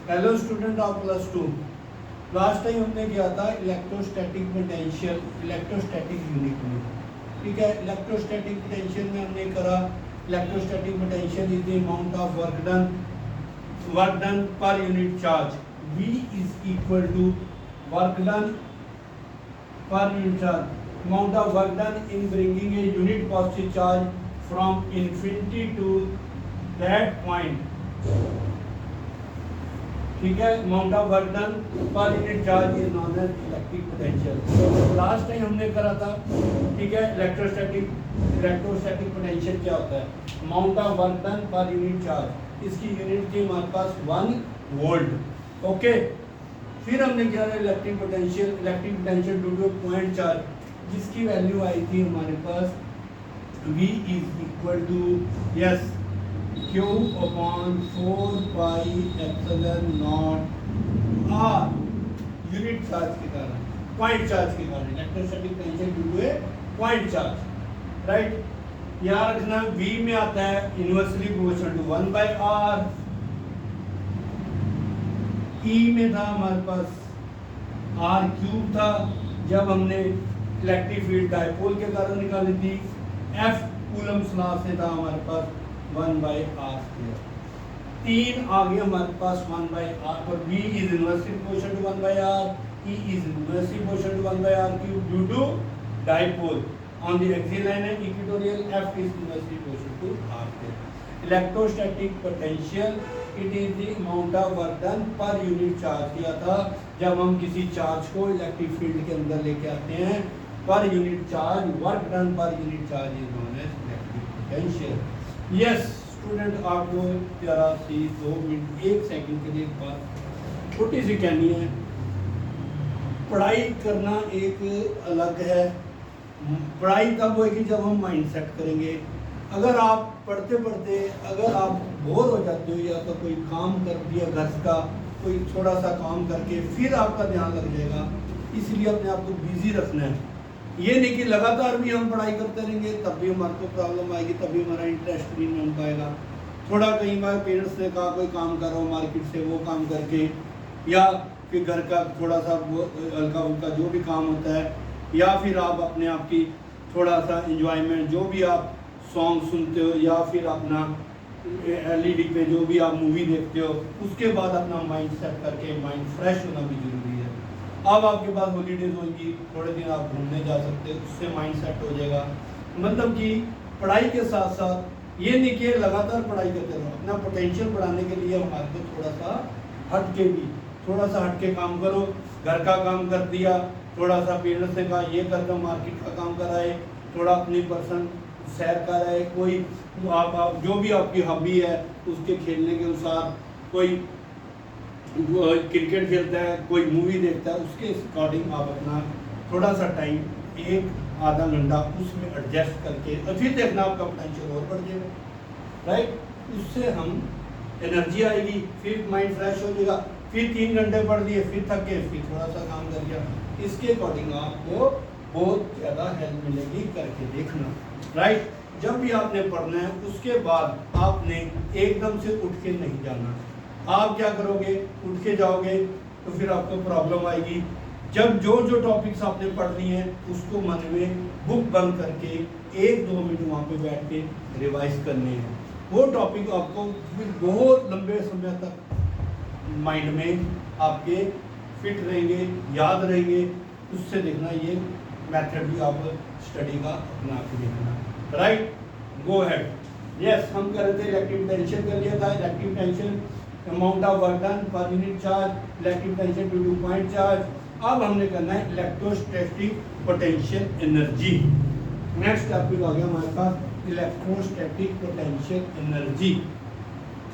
Hello student of plus two. Last time हमने किया था इलेक्ट्रोस्टैटिक पोटेंशियल इलेक्ट्रोस्टैटिक यूनिट में। ठीक है, इलेक्ट्रोस्टैटिक पोटेंशियल में हमने करा electrostatic potential is the amount of work done per unit charge. V is equal to work done per unit charge, amount of work done in bringing a unit positive charge from infinity to that point. ठीक है, amount of work done per unit charge is known as electric potential. Last time हमने करा था, ठीक है, electrostatic potential क्या होता है, amount of work done per unit charge. इसकी यूनिट थी हमारे पास 1 वोल्ट। ओके, फिर हमने क्या electric potential due to point charge जिसकी वैल्यू आई थी हमारे पास V is equal to yes Q upon 4 pi epsilon naught R unit charge के कारण, पॉइंट चार्ज के कारण, electrostatic potential due to a point charge. Right, याद रखना V में आता है inversely proportional to 1 by R। E में था हमारे पास R क्यूब था जब हमने इलेक्ट्रिक फील्ड डायपोल के कारण निकाली थी। F कूलम्स लॉ से था हमारे पास 1 बाई आर स्क्वायर। 3 आ गया हमारे पास 1 बाई आर पर V is inversely proportional to 1 by R, E is inversely proportional to 1 by R cube due to dipole on the axial line and equatorial. F is inversely proportional to R square. Electrostatic potential it is the amount of work done per unit charge किया था जब हम किसी charge को electric field के अंदर लेके आते हैं। Per unit charge, work done per unit charge is known as electric potential. Yes student, आपको जरा सी 2 मिनट 1 सेकंड के लिए एक बात छोटी सी कहनी है। पढ़ाई करना एक अलग है, पढ़ाई तब होगी जब हम माइंड सेट करेंगे। अगर आप पढ़ते पढ़ते अगर आप बोर हो जाते हो या तो कोई काम कर दिया घर का, कोई थोड़ा सा काम करके फिर आपका ध्यान लग जाएगा। इसलिए अपने आप को बिजी रखना है। ये नहीं कि लगातार भी हम पढ़ाई करते रहेंगे तब भी हमारे को प्रॉब्लम आएगी, तभी हमारा इंटरेस्ट भी नहीं बन पाएगा। थोड़ा कई बार पेरेंट्स ने कहा कोई काम करो मार्केट से, वो काम करके या फिर घर का थोड़ा सा हल्का फुल्का जो भी काम होता है, या फिर आप अपने आप की थोड़ा सा इंजॉयमेंट जो भी आप सॉन्ग सुनते हो या फिर अपना LED पे जो भी आप मूवी देखते हो, उसके बाद अपना माइंड सेट करके माइंड फ्रेश होना भी जरूरी है। अब आपके पास हॉलीडेज होंगी, थोड़े दिन आप घूमने जा सकते हैं, उससे माइंड सेट हो जाएगा। मतलब कि पढ़ाई के साथ साथ ये नहीं कि लगातार पढ़ाई करते रहो, अपना पोटेंशियल बढ़ाने के लिए हमारे को थोड़ा सा हट के काम करो। घर का काम कर दिया, थोड़ा सा पेरेंट्स ने कहा ये कर दो, मार्केट का काम कराए, थोड़ा अपनी पर्सन सैर कराए, कोई आप जो भी आपकी हॉबी है उसके खेलने के अनुसार, कोई क्रिकेट खेलता है, कोई मूवी देखता है, उसके अकॉर्डिंग आप अपना थोड़ा सा टाइम 1-आधा घंटा उसमें एडजस्ट करके और फिर देखना आपका पोटेंशियल और बढ़ जाएगा। राइट, उससे हम एनर्जी आएगी, फिर माइंड फ्रेश हो जाएगा। फिर 3 घंटे पढ़ लिए, फिर थक गए, फिर थोड़ा सा काम कर लिया। इसके अकॉर्डिंग आपको बहुत ज़्यादा हेल्प मिलेगी, करके देखना। राइट, जब भी आपने पढ़ना है उसके बाद आपने एकदम से उठ के नहीं जाना। आप क्या करोगे, उठ के जाओगे तो फिर आपको प्रॉब्लम आएगी। जब जो टॉपिक्स आपने पढ़ लिए हैं उसको मन में बुक बंद करके 1-2 मिनट वहाँ पे बैठ के रिवाइज करने हैं। वो टॉपिक आपको फिर बहुत लंबे समय तक माइंड में आपके फिट रहेंगे, याद रहेंगे। उससे देखना ये मेथड भी आप स्टडी का अपना के देखना। राइट, गो हेड। यस, हम कर रहे थे इलेक्ट्रिक पोटेंशियल कर लिया था। Electric potential amount of work done per unit charge, electric potential due to point charge. अब हमने करना है electrostatic potential energy. Next topic आ गया हमारे पास electrostatic potential energy.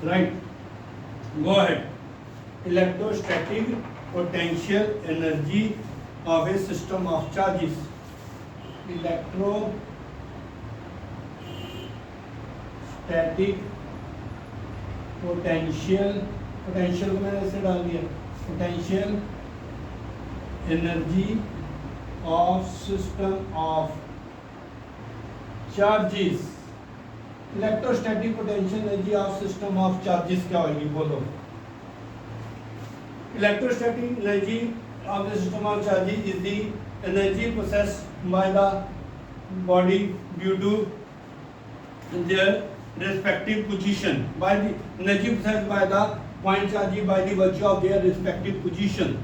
Right, go ahead. Electrostatic potential energy of a system of charges. Electrostatic potential को मैंने ऐसे डाल दिया, potential energy of system of charges. Electrostatic potential energy of system of charges क्या होगी, बोलो। electrostatic energy of the system of charges is the energy possessed by the body due to their respective position, by the energy possessed by the point charges by the virtue of their respective position,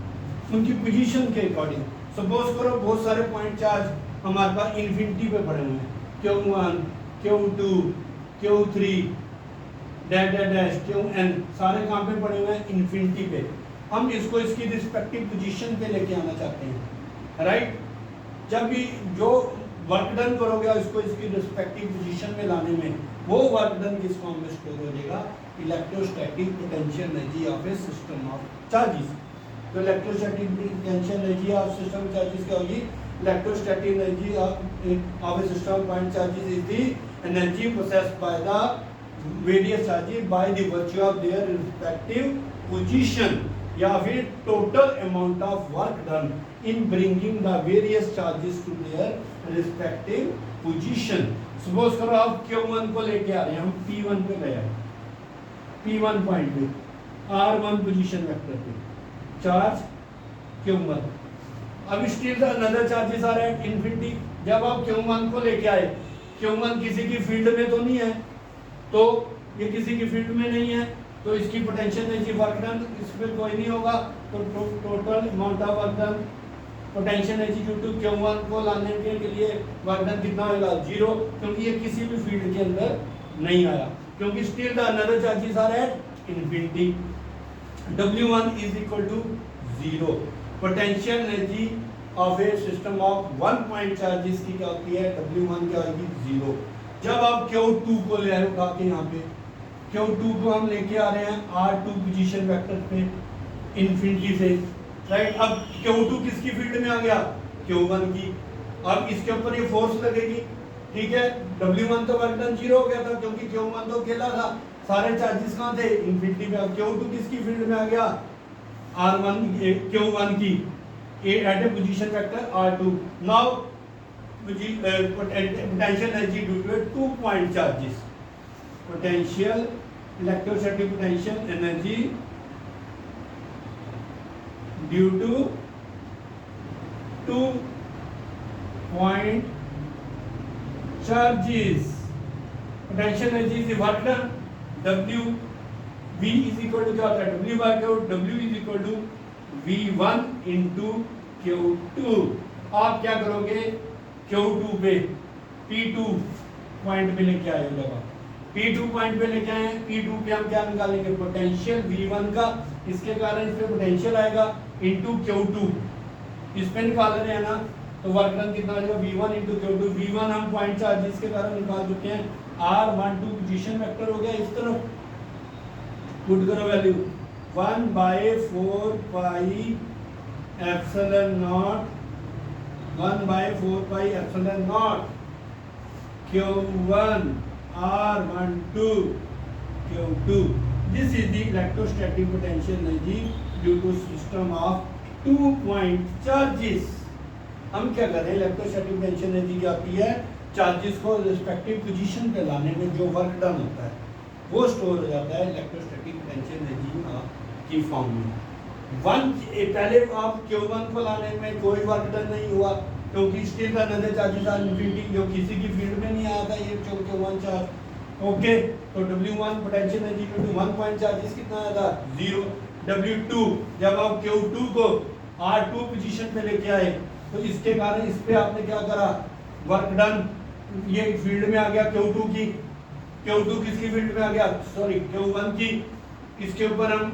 उनकी position के according. Suppose करो बहुत सारे point charge हमारे पास infinity पे पड़े हुए हैं, Q1 Q2 Q3 dash dash dash Qn, सारे कहाँ पे पड़े हुए हैं? इन्फिनिटी पे। हम इसको इसकी रिस्पेक्टिव पोजीशन पे लेके आना चाहते हैं, राइट। जब भी जो वर्क डन करोगे इसको इसकी रिस्पेक्टिव पोजीशन में लाने में, वो वर्क डन किस फॉर्म में स्टोर हो जाएगा? Electrostatic potential energy of a system of charges. तो electrostatic potential energy of system charges क्या होगी? Electrostatic energy of a system point charges is the energy possessed by the various charges by the virtue of their respective position, या फिर total amount of work done in bringing the various charges to their respective position. Suppose करो आप Q1 को लेके आ रहे हैं, हम P1 पे गए, P1 पॉइंट पे R1 पोजीशन वेक्टर पे चार्ज Q1, अब स्टिल अनदर चार्जेस आ रहे हैं इन्फिनिटी। जब आप Q1 को लेके आए, Q1 किसी की फील्ड में तो नहीं है, तो ये किसी की फील्ड में नहीं है, तो इसकी पोटेंशियल एनर्जी वर्क डन इस पे कोई नहीं होगा, तो total amount of work done potential energy due to Q1 को लाने के लिए वर्क डन कितना होगा? 0, क्योंकि ये किसी भी फील्ड के अंदर नहीं आया, क्योंकि still the another charges are at infinity. W1 is equal to 0। Potential energy of a system of one point charges की क्या होती है? W1 क्या होगी? 0। जब आप Q2 को ले आए उठा के, यहाँ पे Q2 को हम लेके आ रहे हैं R2 पोजीशन वेक्टर पे इन्फिनिटी से, राइट। अब Q2 किसकी फील्ड में आ गया? Q1 की। अब इसके ऊपर ये फोर्स लगेगी, ठीक है। W1 तो वर्क डन 0 हो गया था, क्योंकि Q1 तो अकेला था, सारे चार्जेस कहाँ थे? इन्फिनिटी पे। अब Q2 किसकी फील्ड में आ गया? Q1 की, at a position vector R2। Now potential energy due to 2 point charges, potential electrostatic potential energy due to 2 point charges, potential energy is work done W V is equal to क्या होता है? W by Q, W is equal to V1 into Q2। आप क्या करोगे? Q2 पे P2 point पे लेके आए हो, जब P2 पॉइंट पे लेके आए, P2 पे हम क्या निकालेंगे? पोटेंशियल V1 का, इसके कारण इस पे पोटेंशियल आएगा, इंटू Q2 इस पे निकाल रहे हैं ना, तो वर्क डन कितना आएगा? V1 into Q2। V1 हम पॉइंट चार्जेस के कारण निकाल चुके हैं, R12 पोजीशन वेक्टर हो गया, इस तरफ पुट करो value 1/4 pi epsilon not, 1/4 pi epsilon not Q1 R12 Q2। This is the electrostatic potential energy due to system of 2 point charges। हम क्या कर रहे हैं? इलेक्ट्रोस्टैटिक पोटेंशियल एनर्जी क्या आती है? चार्जेस को रिस्पेक्टिव पोजीशन पे लाने में जो वर्क डन होता है वो स्टोर हो जाता है इलेक्ट्रोस्टैटिक पोटेंशियल एनर्जी की फॉर्म में। पहले आप Q1 को लाने में कोई वर्क डन नहीं हुआ, क्योंकि still the another charges are infinity, जो किसी की फील्ड में नहीं आया था ये Q1 चार्ज, ओके। तो W1 potential energy due to 1 point charges कितना आया था? 0। W2 जब आप Q2 को R2 पोजीशन पे लेके आए, तो इसके कारण इस पे आपने क्या करा? वर्क डन, ये फील्ड में आ गया Q2 की, Q2 किसकी फील्ड में आ गया? सॉरी Q1 की। इसके ऊपर हम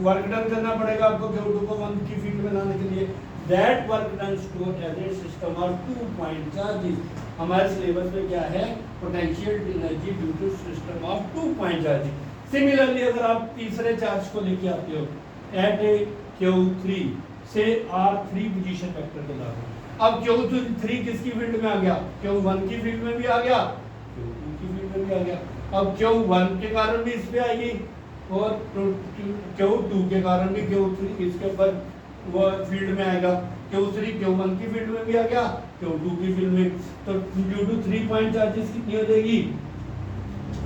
वर्क डन करना पड़ेगा आपको Q2 को 1 की फील्ड में लाने के लिए। That work done store as a system of 2 point charges. हमारे सिलेबस में क्या है? Potential energy due to system of 2 point charges. Similarly अगर आप तीसरे चार्ज को लेके आते हो एट ए Q3 से R3 पोजीशन वेक्टर के साथ, अब Q3 किसकी फील्ड में आ गया? Q1 की फील्ड में भी आ गया, Q2 की फील्ड में भी आ गया। अब Q1 के कारण भी इस पे आएगी, और Q2 के कारण भी Q3 इसके ऊपर वो फील्ड में आएगा। Q3 Q1 की फील्ड में भी आ गया, Q2 की फील्ड में, तो ड्यू टू 3 पॉइंट चार्जेस कितनी हो जाएगी?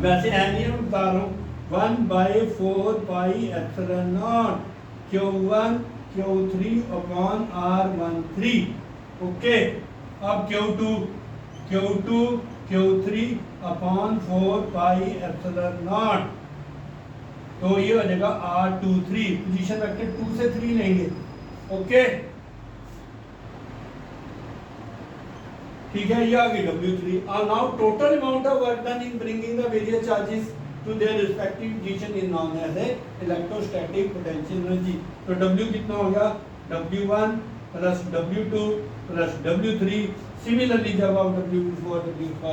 वैसे है नहीं, मैं बता रहा हूँ 1/4 pi epsilon not Q1 Q3 upon R13। Okay, अब Q2 Q3 upon 4 pi epsilon not. तो ये हो जाएगा R23, पोजीशन वेक्टर 2 से 3 लेंगे। ओके, ठीक है, ये आ गई W3। Now total amount of work done in bringing the various charges to their respective position is known as a electrostatic potential energy. तो W कितना हो गया, W1 plus W2 plus W3। Similarly जब आप W4 W5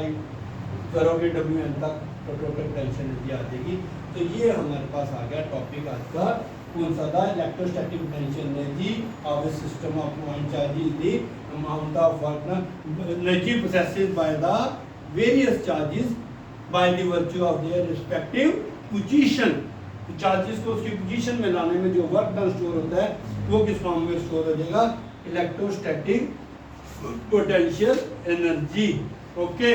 करोगे Wn तक तो total potential energy आ जाएगी। तो ये हमारे पास आ गया टॉपिक आज का, कौन सा था, electrostatic potential energy of a system of point charges the amount of work energy possessed by the various charges by the virtue of their respective position। Charges को उसकी पोजीशन में लाने में जो वर्क डन स्टोर होता है वो किस फॉर्म में स्टोर हो जाएगा, electrostatic potential energy. Okay,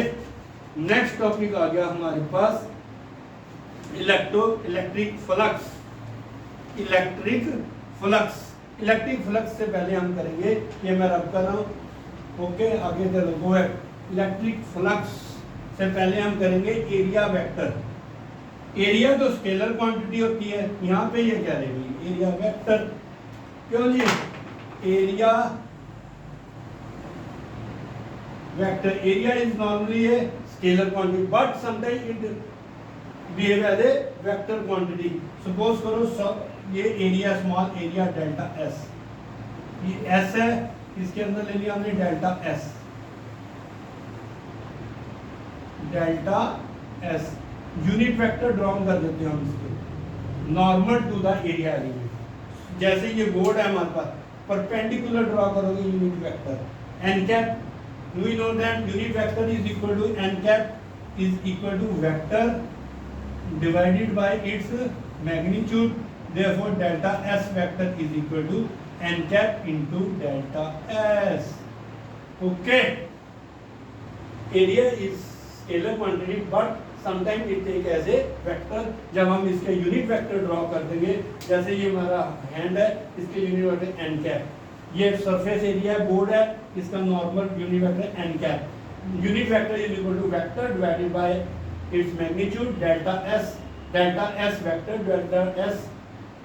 next topic आ गया हमारे पास इलेक्ट्रिक फ्लक्स। इलेक्ट्रिक फ्लक्स से पहले हम करेंगे, ये मैं रब कर रहा हूँ। ओके, आगे चलो गो है। इलेक्ट्रिक फ्लक्स से पहले हम करेंगे एरिया वेक्टर। एरिया तो स्केलर क्वांटिटी होती है, यहाँ पे ये क्या रहेगी, एरिया वेक्टर। क्यों जी, area vector, area is normally a scalar quantity but sometime it behave as a vector quantity. Suppose करो सब ये area, small area delta S, ये एस है, इसके अंदर ले लिया हमने delta S, delta S unit vector draw कर देते हैं हम इसके, normal to the area element. जैसे ये बोर्ड है हमारे पास, परपेंडिकुलर ड्रॉ करोगे unit vector N cap. Do you know that unit vector is equal to N cap is equal to vector divided by its magnitude. Therefore, delta S vector is equal to n cap into delta S. Okay. Area is scalar quantity, but sometimes it take as a vector। जब हम इसके unit vector draw कर देंगे, जैसे ये हमारा hand है, इसके यूनिट वेक्टर n cap। ये सरफेस एरिया है, बोर्ड है, इसका normal unit vector n cap। Unit vector is equal to vector divided by its magnitude delta S। Delta S vector delta S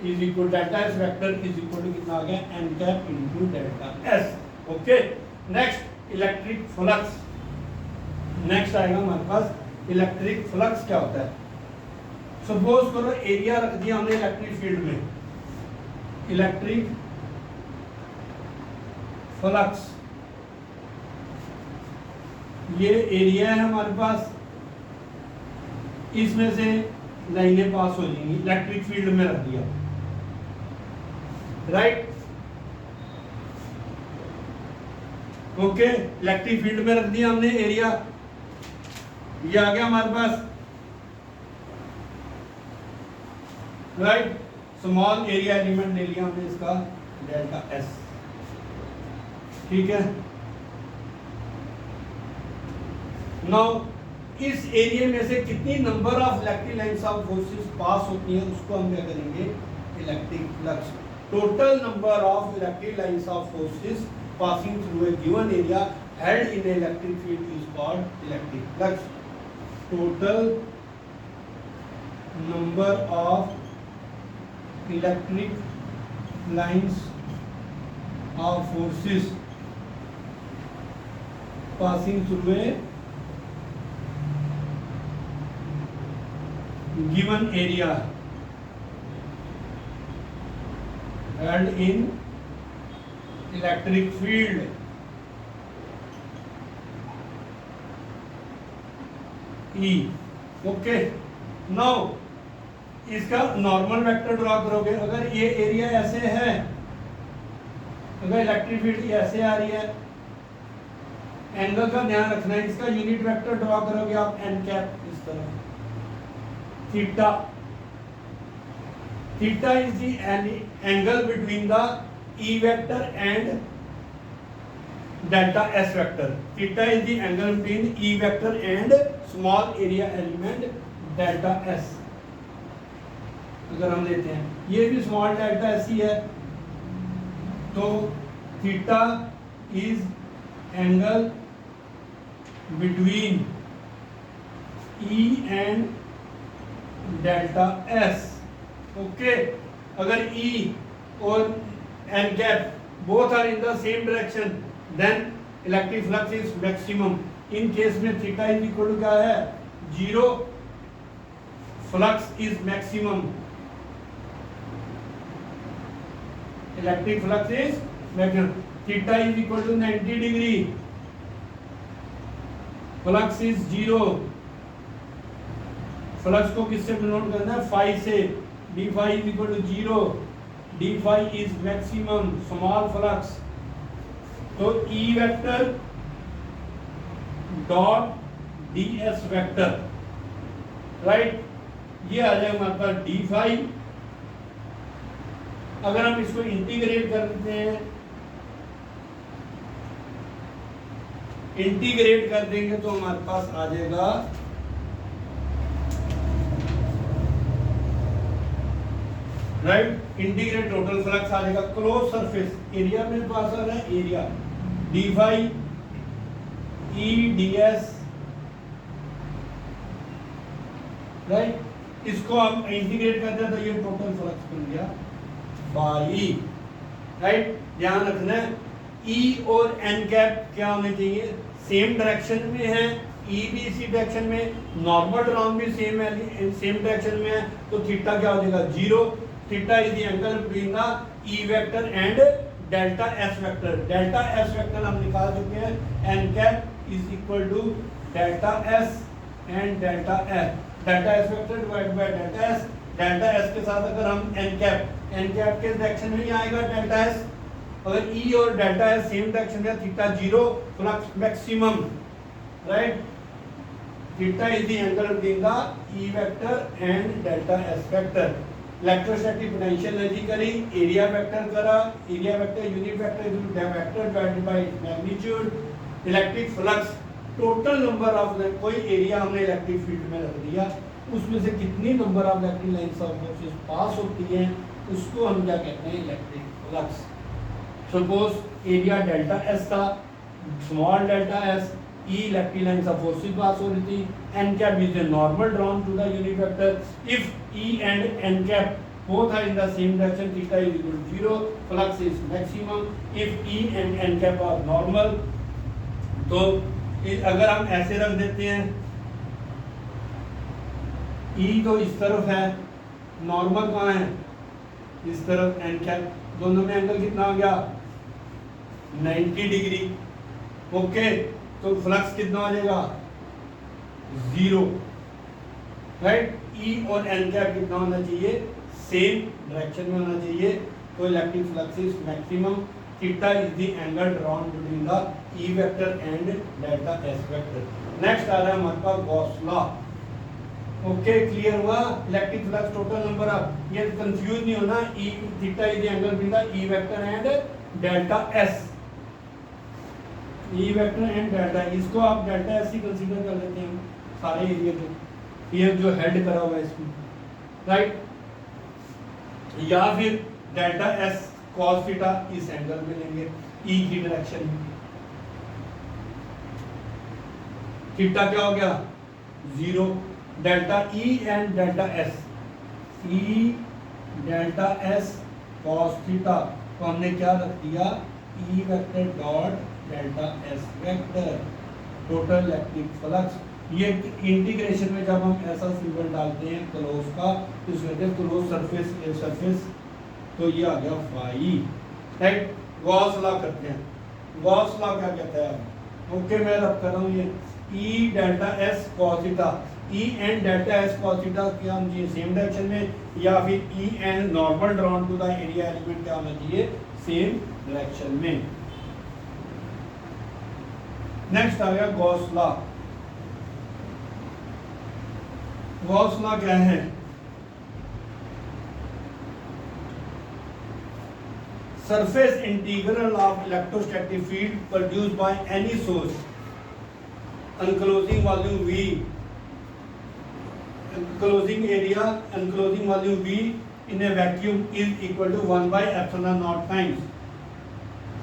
is equal delta S vector is equal to कितना आ गया, N cap into delta S. Okay, next electric flux. Next आएगा हमारे पास electric flux क्या होता है। Suppose करो एरिया रख दिया हमने इलेक्ट्रिक फील्ड में, इलेक्ट्रिक फ्लक्स, ये एरिया है हमारे पास, इसमें से लाइनें पास हो जाएंगी, इलेक्ट्रिक फील्ड में रख दिया, राइट। ओके, इलेक्ट्रिक फील्ड में रख दिया हमने एरिया, ये आ गया हमारे पास, राइट। स्मॉल एरिया एलिमेंट ले लिया हमने इसका डेल्टा एस, ठीक है। नाउ इस एरिया में से कितनी number of electric lines of forces pass होती हैं, उसको हम क्या करेंगे, electric flux. Total number of electric lines of forces passing through a given area held in an electric field is called electric flux. Total number of electric lines of forces passing through a given area held in electric field E। Okay, now इसका normal vector draw करोगे। अगर ये area ऐसे है, अगर electric field ऐसे आ रही है, एंगल का ध्यान रखना है, इसका यूनिट वेक्टर ड्रॉ करोगे आप एन कैप इस तरह, theta. Theta is the angle between the E vector and delta S vector. Theta is the angle between E vector and small area element delta S. अगर हम लेते हैं ये भी स्मॉल डेल्टा ऐसी है, तो theta is angle between E and delta S. Okay, अगर ई और N cap both are in the same direction then electric flux is maximum. In case में थीटा इज इक्वल टू क्या है, 0, flux is maximum, electric flux is maximum. Theta is equal to 90 degree, flux is 0। Flux को किससे denote करना है, phi से, D phi is equal to 0, D phi is maximum small flux. तो E vector dot D S vector, right, ये आ जाएगा हमारे पास डी फाई। अगर हम इसको इंटीग्रेट कर देते हैं, इंटीग्रेट कर देंगे तो हमारे पास आ जाएगा राइट, इंटीग्रेट टोटल फ्लक्स आ जाएगा क्लोज सरफेस एरिया में पास आ रहा है, area D phi E D S, right, इसको हम इंटीग्रेट करते हैं तो ये टोटल फ्लक्स बन गया बाई, राइट। ध्यान रखना है ई और एन कैप क्या होने चाहिए, सेम डायरेक्शन में है, ई भी इसी डायरेक्शन में, नॉर्मल ड्रॉन भी सेम है, सेम डायरेक्शन में है, तो थीटा क्या हो जाएगा 0। Theta is the angle between the E vector and delta S vector. Delta S vector हम निकाल चुके हैं, N cap is equal to delta S and delta S, delta S vector divide by delta S. Delta S के साथ अगर हम N cap के direction में ही आएगा डेल्टा एस, अगर ई और डेल्टा एस सेम डायरेक्शन में, theta 0, flux maximum, right. Theta is the angle between the E vector and delta S vector. Electrostatic potential energy करी, एरिया वेक्टर करा, area vector unit vector is vector divided by magnitude. Electric flux total number of, कोई एरिया हमने electric field में रख दिया, उसमें से कितनी number of electric lines of forces pass होती हैं, उसको हम क्या कहते हैं, electric flux. Suppose area delta S था, small delta S, E electric lines of forces pass हो रही थी, N cap is the normal drawn to the unit vector. If E and N cap both are in the same direction, theta is equal to 0, flux is maximum if E and n cap are normal। तो अगर हम ऐसे रख देते हैं, E तो इस तरफ है, नॉर्मल कहाँ है, इस तरफ, n कैप, दोनों में एंगल कितना हो गया 90 डिग्री। ओके, तो फ्लक्स कितना हो जाएगा 0, राइट। E और n कैप कितना होना चाहिए, सेम डायरेक्शन में होना चाहिए, तो electric flux is maximum. Theta is the angle drawn between the E vector and delta S vector. Next आ रहा है हमारे पास गॉस लॉ। ओके, क्लियर हुआ, electric flux total number of, ये कंफ्यूज नहीं होना, E theta is the angle between the E vector and delta S, E vector and delta, इसको आप डेल्टा एस ही कंसीडर कर लेते हैं सारे एरिया को, ये जो हेड करा हुआ है इसमें, राइट। या फिर डेल्टा एस कॉस थीटा इस एंगल में लेंगे, ई की डायरेक्शन में, थीटा क्या हो गया 0, delta E and delta S, E delta S cos theta, तो हमने क्या रख दिया, ई vector dot delta S vector, total electric flux. ये इंटीग्रेशन में जब हम ऐसा सिंबल डालते हैं क्लोज का, तो इसमें कहते हैं क्लोज सरफेस, ए सरफेस, तो ये आ गया फाई, राइट। गॉस लॉ करते हैं, गॉस लॉ क्या कहता है, ओके मैं रब कर रहा हूँ ये E delta S cos theta, E and delta S cos theta क्या होना चाहिए, सेम डायरेक्शन में, या फिर E and normal drawn to the area element क्या होना चाहिए, सेम डायरेक्शन में। नेक्स्ट आ गया गॉस लॉ। गॉस लॉ क्या है, surface integral of electrostatic field produced by any source enclosing volume V, enclosing area, enclosing volume V in a vacuum is equal to 1 by epsilon naught times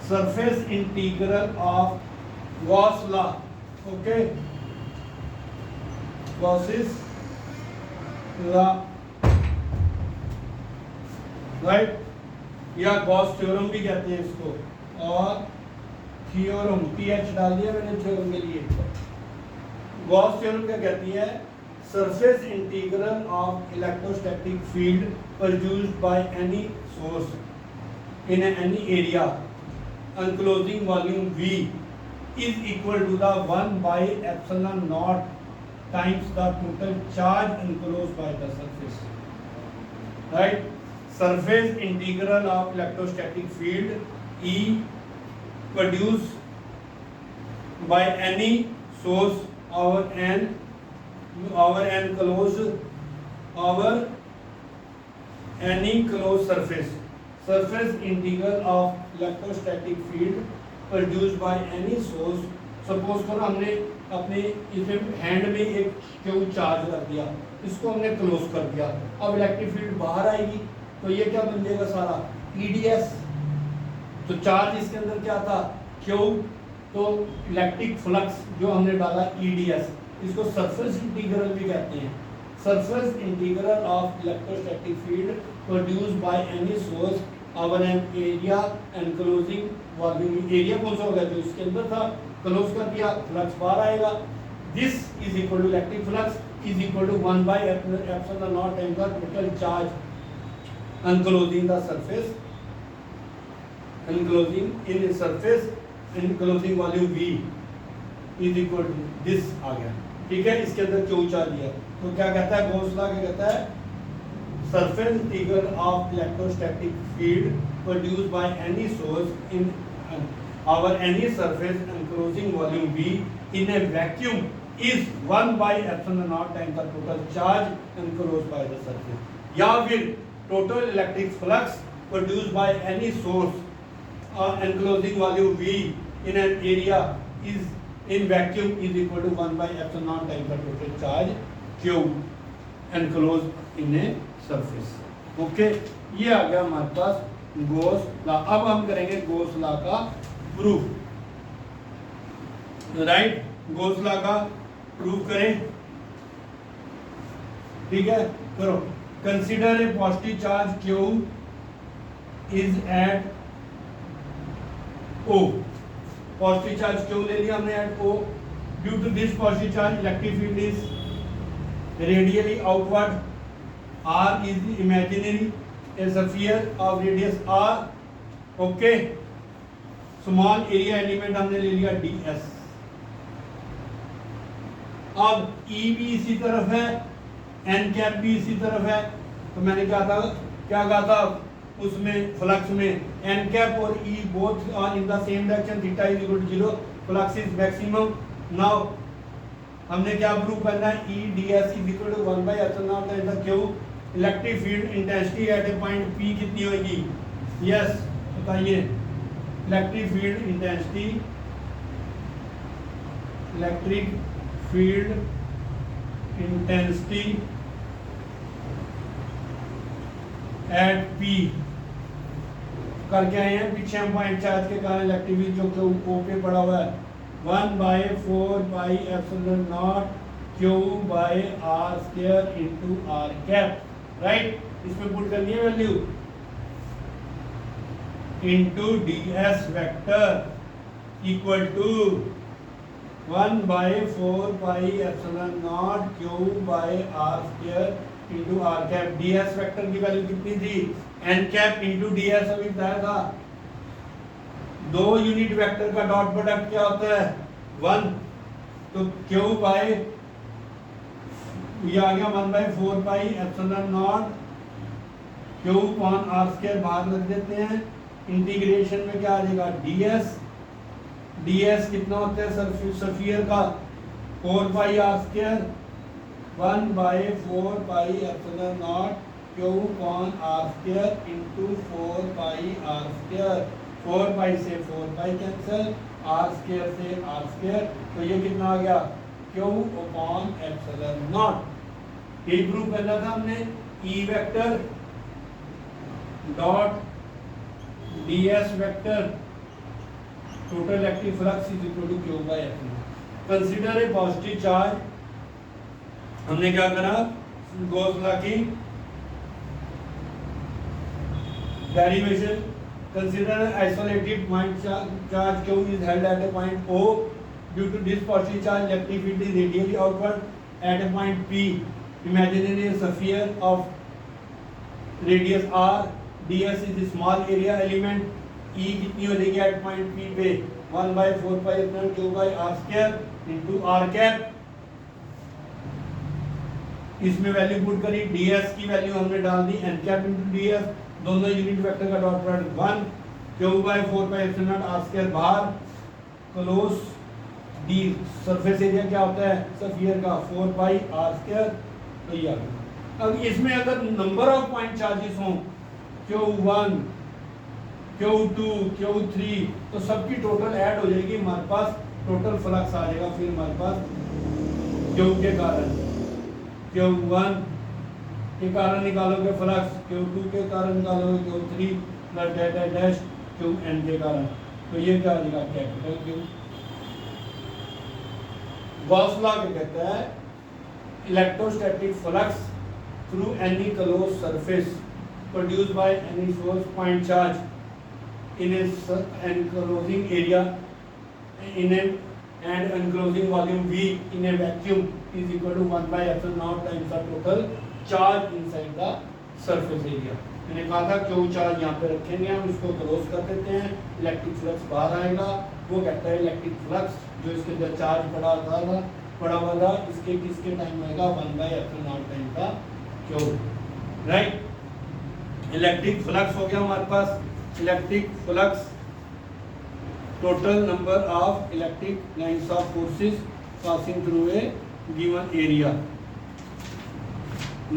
surface integral of Gauss law. Okay, Gauss's law, right, या Gauss theorem भी कहते हैं इसको, और theorem TH डाल दिया मैंने theorem के लिए। गॉस थ्योरम क्या कहती है? Surface integral of electrostatic field produced by any source in any area enclosing volume V is equal to the 1 by epsilon naught times the total charge enclosed by the surface. Right? Surface integral of electrostatic field E produced by any source over an any closed surface. Surface integral of electrostatic field produced by any source. Suppose करो हमने अपने इसमें hand में एक Q charge रख दिया, इसको हमने क्लोज कर दिया, अब इलेक्ट्रिक फील्ड बाहर आएगी तो ये क्या बन जाएगा सारा EDS। तो चार्ज इसके अंदर क्या था? क्यू, तो इलेक्ट्रिक फ्लक्स जो हमने डाला EDS, इसको सरफेस इंटीग्रल भी कहते हैं। Surface integral of electrostatic field produced by any source over an area enclosing volume. Area कौन सा होगा? जो इसके अंदर था, क्लोज कर दिया, फ्लक्स बाहर आएगा। This is equal to electric flux is equal to 1 by epsilon naught times the total charge enclosing the surface, enclosing in a surface enclosing volume V is equal to this आ गया। ठीक है, इसके अंदर Q charge दिया, तो क्या कहता है गॉस लॉ? क्या कहता है? Surface integral of electrostatic field produced by any source in our any surface enclosing volume V in a vacuum is 1 by epsilon naught times the total charge enclosed by the surface. या फिर total electric flux produced by any source enclosing volume V in an area is in vacuum is equal to 1 by epsilon naught times the total charge Q enclosed in a surface. Okay, ये आ गया हमारे पास Gauss law. अब हम करेंगे Gauss law का proof. Right, Gauss law का प्रूफ करें। ठीक है, करो। Consider a positive charge Q is at O। Positive charge Q ले लिया हमने at O। Due to this positive charge electric field is radially outward. R is imaginary, a sphere of radius R. Okay, small area element हमने ले लिया ds। अब E भी इसी तरफ है, n कैप भी इसी तरफ है, तो मैंने क्या कहा था उसमें फ्लक्स में n कैप और E both are in the same direction, theta is equal to 0, flux is maximum. Now हमने क्या प्रूव करना है? E ds is equal to 1 by epsilon naught times the Q। Electric field intensity at a point P कितनी होगी? Yes, बताइए। Electric field intensity, electric field intensity at P करके आए हैं। पीछे हम पॉइंट चार्ज के कारण इलेक्ट्रिक फील्ड जो O पे पड़ा हुआ है 1 by 4 pi epsilon naught Q by R square into R cap। Right, इसमें पुट करनी है value into ds vector equal to 1 by 4 pi epsilon naught Q by R square into R cap। ds vector की value कितनी थी? n cap into ds अभी बताया था। दो यूनिट वेक्टर का डॉट प्रोडक्ट क्या होता है? 1। तो Q by ये आ गया 1 by 4 pi epsilon naught Q upon R square बाहर लग देते हैं। इंटीग्रेशन में क्या आ जाएगा? ds कितना होता है स्फीयर का? 4 pi R square 1 by 4 pi epsilon naught Q upon R square into 4 pi R square। 4 pi से 4 pi कैंसिल, R square से R square, तो ये कितना आ गया? Q upon epsilon naught। यही प्रूव करना था हमने। E vector dot ds vector total electric flux is equal to q by f। Consider a positive charge, हमने क्या करा, गॉस लॉ की derivation. Consider an isolated point charge Q is held at a point O. Due to this positive charge, electric field is radially outward at a point P. Imagine a sphere of radius R. ds is a small area element. E कितनी हो जाएगी at point P पे 1 by 4 pi epsilon Q by R square into R cap। इसमें value put करी, ds की value हमने डाल दी n cap into ds, दोनों यूनिट वेक्टर का dot product 1 Q by 4 pi epsilon R square बाहर, close D surface area क्या होता है स्फीयर का 4 pi R square। तो ये आ गया। अब इसमें अगर नंबर ऑफ पॉइंट चार्जेस हों Q1 Q2 Q3 तो सबकी टोटल ऐड हो जाएगी, हमारे पास टोटल फ्लक्स आ जाएगा। फिर हमारे पास Q के कारण Q1 के कारण निकालोगे फ्लक्स, Q2 के कारण निकालोगे Q3 plus delta dash Qn के कारण। तो ये क्या आ जाएगा कैपिटल Q। गॉस लॉ क्या कहता है, electrostatic flux through any close surface produced by any source point charge in enclosing area in an and enclosing volume V in a vacuum is equal to 1 by epsilon naught times the total charge inside the surface area। मैंने कहा था Q charge यहाँ पे रखेंगे, हम इसको close कर देते हैं, इलेक्ट्रिक फ्लक्स बाहर आएगा। वो कहता है इलेक्ट्रिक फ्लक्स जो इसके अंदर चार्ज पड़ा हुआ था इसके किसके टाइम आएगा 1 by epsilon naught times का क्यू, राइट। इलेक्ट्रिक फ्लक्स हो गया हमारे पास, electric flux total number of electric lines of forces passing through a given area।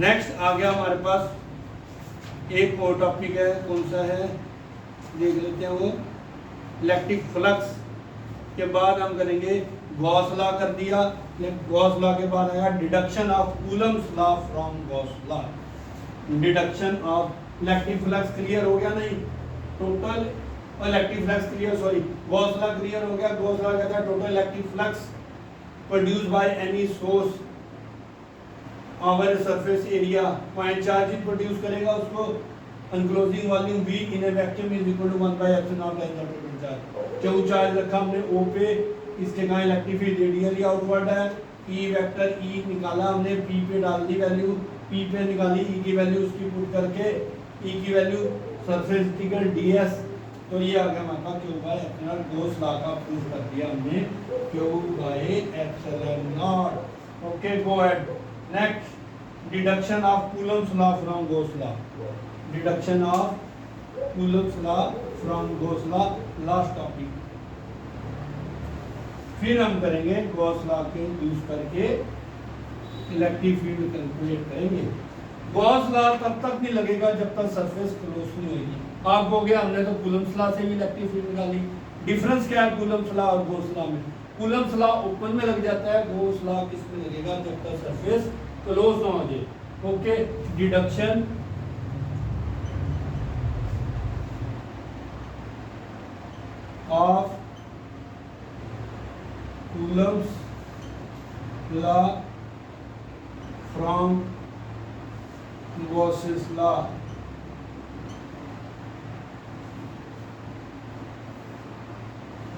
next आ गया हमारे पास एक और टॉपिक है, कौन सा है देख लेते हैं। वो इलेक्ट्रिक फ्लक्स के बाद हम करेंगे गॉस लॉ कर दिया, गॉस लॉ के बाद आएगा deduction of Coulomb's law from Gauss law. Deduction of electric flux clear हो गया नहीं, total electric flux clear, sorry Gauss law clear हो गया। गॉस लॉ कहता है total electric flux produced by any source over surface area, point charge ही produce करेगा उसको, enclosing volume V in a vacuum is equal to 1 by epsilon naught times the total charge. Q charge रखा हमने O पे, इसके कहां electric field radially outward है। E vector E निकाला हमने, P पे डाल दी वैल्यू, P पे निकाली E की वैल्यू, उसकी पुट करके E की वैल्यू सरफेस इंटीग्रल ds। तो ये आ गया हमारे पास Q by epsilon, Gauss law का प्रूफ कर दिया हमने Q by epsilon not. Okay go ahead. Next deduction of Coulomb's law from Gauss law, deduction of Coulomb's law from Gauss law, last topic. फिर हम करेंगे गॉस लॉ के use करके electric field calculate करेंगे। Gauss law तब तक नहीं लगेगा जब तक सरफेस क्लोज नहीं होगी। आप हो गया हमने तो कूलम्स लॉ से भी इलेक्ट्रिक फील्ड निकाली। डिफरेंस क्या है कूलम्स लॉ और गॉस लॉ में? कूलम्स लॉ ओपन में लग जाता है, गॉस लॉ किस में लगेगा जब तक सरफेस क्लोज ना हो जाए। Okay, deduction of Coulomb's law from Gauss's law.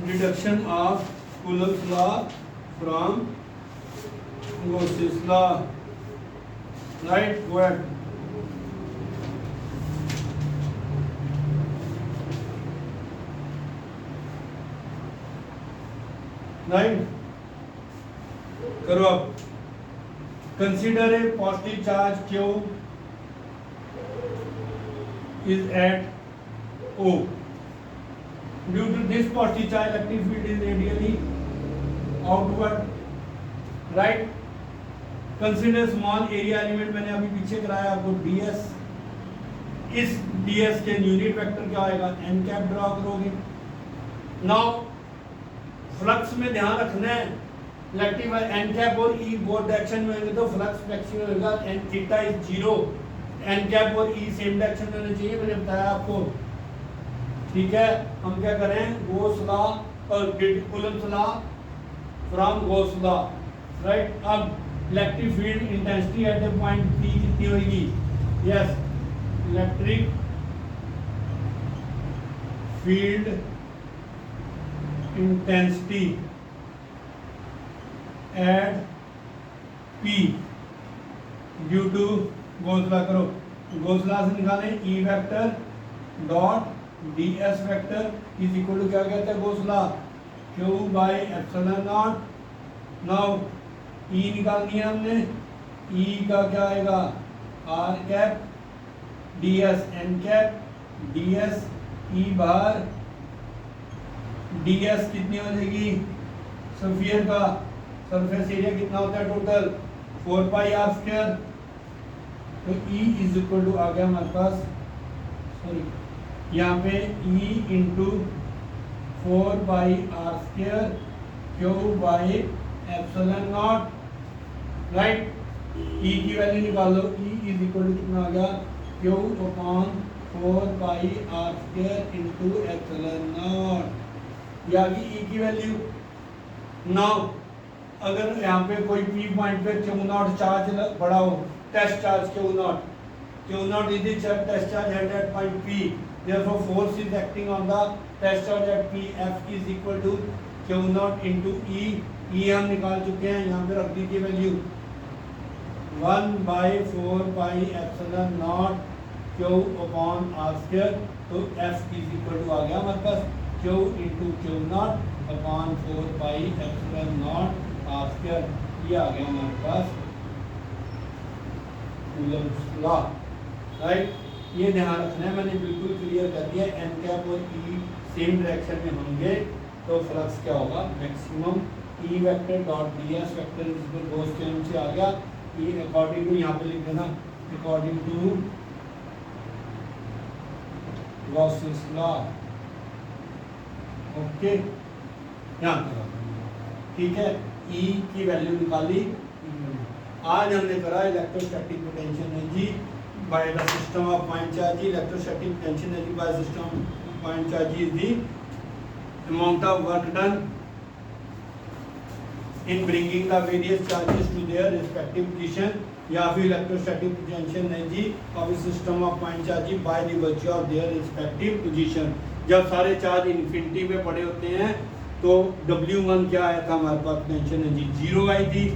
Deduction of Coulomb's law from Gauss's law. Right? Go ahead. Right? करो अब। Consider a positive charge Q is at O. Due to this positive charge, electric field is radially outward, right? Consider small area element, मैंने अभी पीछे कराया आपको ds। इस ds के unit vector क्या आएगा, n कैप ड्रॉ करोगे। Now फ्लक्स में ध्यान रखना है, इलेक्ट्रिक n कैप और E बोथ डायरेक्शन में होंगे तो फ्लक्स मैक्सिमम होगा n theta is 0, N cap और ई सेम डायरेक्शन में होना चाहिए, मैंने बताया आपको। ठीक है, हम क्या करें, गॉस लॉ और Coulomb's law from Gauss law, right. अब electric field intensity at a point P कितनी होगी? Yes, electric field intensity at P due to Gauss law. करो, गॉस लॉ से निकालें E vector dot D S vector is equal to क्या कहता है Gauss law? Q by epsilon naught. Now E निकालनी है हमने, ई का क्या आएगा? R cap D S N cap D S E बाहर, डी एस कितनी हो जाएगी? स्फीयर का सरफेस एरिया कितना होता है टोटल? 4 pi R square. तो E इज इक्वल टू आ गया हमारे पास, सॉरी यहाँ पे E into 4 pi R square Q by epsilon naught, right. E की वैल्यू निकाल लो, E इज इक्वल टू कितना आ गया? Q upon 4 pi R square into epsilon naught. ये आ गई E की वैल्यू। नाउ अगर यहाँ पे कोई P पॉइंट पे क्यू नॉट चार्ज बड़ा हो, test charge Q naught is the test charge at point P, therefore force is acting on the test charge at P, F is equal to Q not into E। E हम निकाल चुके हैं, यहाँ पे रख दीजिए value 1/4 pi epsilon naught Q upon R square. तो F is equal to आ गया हमारे पास Q into Q naught upon 4 pi epsilon naught R square. ये आ गया हमारे पास कूलम्ब्स लॉ, राइट। ये ध्यान रखना है, मैंने बिल्कुल क्लियर कर दिया। एन कैप और ई सेम डायरेक्शन में होंगे तो फ्लक्स क्या होगा? मैक्सिमम ई vector dot D S vector Gauss theorem से आ गया। ये अकॉर्डिंग टू यहाँ पे लिख देना, अकॉर्डिंग टू गॉसिस लॉ। ओके, यहाँ पर ठीक है। E की वैल्यू निकाली। आज हमने करा electrostatic potential energy by the system of point charge. Electrostatic potential energy by system of point charge is the amount of work done in bringing the various charges to their respective position, या फिर electrostatic potential energy of system of point charge by the virtue of their respective position. जब सारे charge infinity पे पड़े होते हैं तो W1 क्या आया था हमारे पास? पोटेंशियल एनर्जी 0 आई थी।